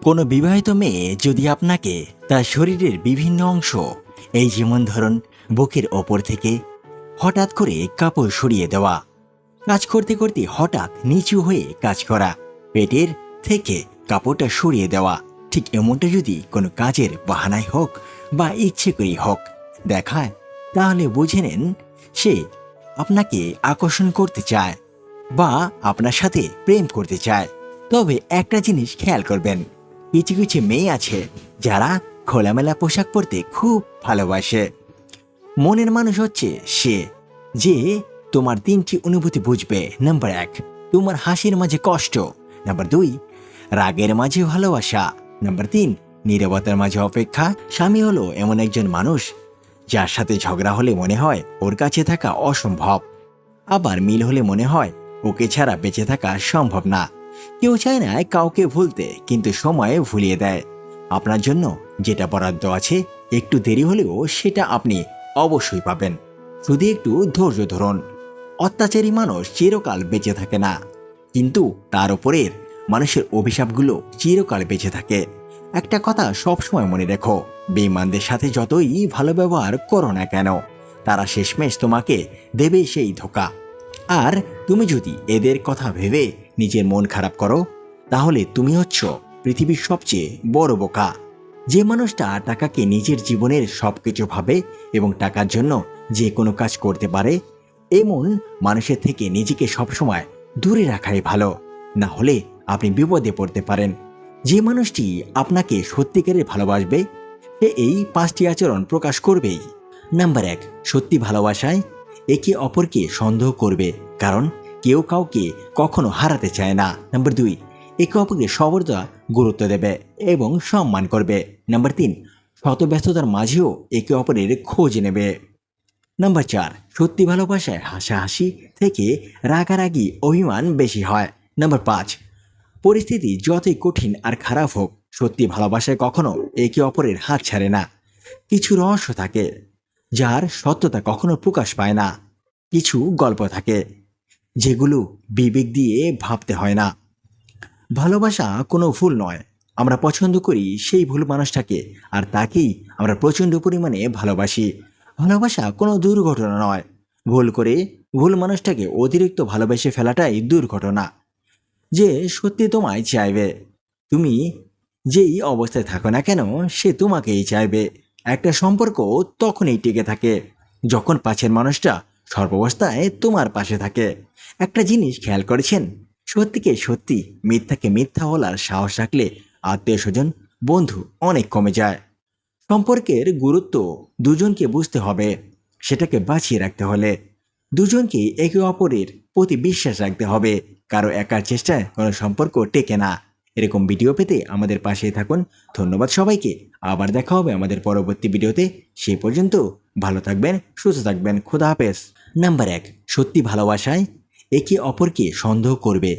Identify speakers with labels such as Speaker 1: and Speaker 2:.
Speaker 1: কোনো বিবাহিত মেয়ে যদি আপনাকে তার শরীরের বিভিন্ন অংশ, এই যেমন ধরুন বুকের ওপর থেকে হঠাৎ করে কাপড় সরিয়ে দেওয়া, কাজ করতে করতে হঠাৎ নিচু হয়ে কাজ করা, পেটের থেকে কাপড়টা সরিয়ে দেওয়া, ঠিক এমনটা যদি কোনো কাজের বাহানায় হোক বা ইচ্ছে করেই হোক দেখায়, তাহলে বুঝে নেন সে আপনাকে আকর্ষণ করতে চায় বা আপনার সাথে প্রেম করতে চায়। তবে একটা জিনিস খেয়াল করবেন, কিছু কিছু মেয়ে আছে যারা খোলামেলা পোশাক পরতে খুব ভালোবাসে। মনের মানুষ হচ্ছে সে যে তোমার তিনটি অনুভূতি বুঝবে। নাম্বার 1, তোমার হাসির মাঝে কষ্ট। নাম্বার 2, রাগের মাঝে ভালোবাসা। নাম্বার 3, নীরবতার মাঝে অপেক্ষা। স্বামী হলো এমন একজন মানুষ যার সাথে ঝগড়া হলে মনে হয় ওর কাছে থাকা অসম্ভব, আবার মিল হলে মনে হয় ওকে ছাড়া বেঁচে থাকা সম্ভব না। কেউ চায় না কাউকে ভুলতে, কিন্তু সময়ে ভুলিয়ে দেয়। আপনার জন্য যেটা বরাদ্দ আছে একটু দেরি হলেও সেটা আপনি অবশ্যই পাবেন, শুধু একটু ধৈর্য ধরুন। অত্যাচারী মানুষ চিরকাল বেঁচে থাকে না, কিন্তু তার উপরের মানুষের অভিশাপগুলো চিরকাল বেঁচে থাকে। একটা কথা সবসময় মনে রেখো, বেঈমানদের সাথে যতই ভালো ব্যবহার করো না কেন, তারা শেষমেশ তোমাকে দেবে সেই ধোঁকা। আর তুমি যদি এদের কথা ভেবে নিজের মন খারাপ করো, তাহলে তুমি হচ্ছ পৃথিবীর সবচেয়ে বড় বোকা। যে মানুষটা টাকাকে নিজের জীবনের সবকিছু ভাবে এবং টাকার জন্য যে কোনো কাজ করতে পারে, এমন মানুষের থেকে নিজেকে সবসময় দূরে রাখাই ভালো, না হলে আপনি বিপদে পড়তে পারেন। যে মানুষটি আপনাকে সত্যিকারের ভালোবাসবে সে এই 5টি আচরণ প্রকাশ করবেই। নাম্বার 1, সত্যি ভালোবাসায় একে অপরকে সন্দেহ করবে, কারণ কেউ কাউকে কখনো হারাতে চায় না। নাম্বার 2, একে অপরকে সর্বদা গুরুত্ব দেবে এবং সম্মান করবে। নাম্বার 3, শত ব্যস্ততার মাঝেও একে অপরের খোঁজ নেবে। নাম্বার 4, সত্যি ভালোবাসায় হাসাহাসি থেকে রাগারাগি অভিমান বেশি হয়। নাম্বার 5, পরিস্থিতি যতই কঠিন আর খারাপ হোক, সত্যি ভালোবাসায় কখনো একে অপরের হাত ছাড়ে না। কিছু রহস্য থাকে যার সত্যতা কখনো প্রকাশ পায় না। কিছু গল্প থাকে যেগুলো বিবেক দিয়ে ভাবতে হয় না। ভালোবাসা কোনো ভুল নয়, আমরা পছন্দ করি সেই ভুল মানুষটাকে, আর তাকেই আমরা প্রচণ্ড পরিমাণে ভালোবাসি। ভালোবাসা কোনো দুর্ঘটনা নয়, ভুল করে ভুল মানুষটাকে অতিরিক্ত ভালোবেসে ফেলাটাই দুর্ঘটনা। যে সত্যি তোমায় চাইবে, তুমি যেই অবস্থায় থাকো না কেন সে তোমাকেই চাইবে। একটা সম্পর্ক তখনই টিকে থাকে যখন পাশের মানুষটা সর্বাবস্থায় তোমার পাশে থাকে। একটা জিনিস খেয়াল করেছেন, সত্যিকে সত্যি মিথ্যাকে মিথ্যা বলার সাহস রাখলে আত্মীয় স্বজন বন্ধু অনেক কমে যায়। সম্পর্কের গুরুত্ব দুজনকে বুঝতে হবে, সেটাকে বাঁচিয়ে রাখতে হলে দুজনকেই একে অপরের প্রতি বিশ্বাস রাখতে হবে। কারো একার চেষ্টায় কোনো সম্পর্ক টেকে না। এরকম ভিডিও পেতে আমাদের পাশেই থাকুন। ধন্যবাদ সবাইকে, আবার দেখা হবে আমাদের পরবর্তী ভিডিওতে। সেই পর্যন্ত ভালো থাকবেন, সুস্থ থাকবেন। খোদা হাফেজ। নাম্বার 1, সত্যি ভালোবাসায় একে অপরকে সন্দেহ করবে।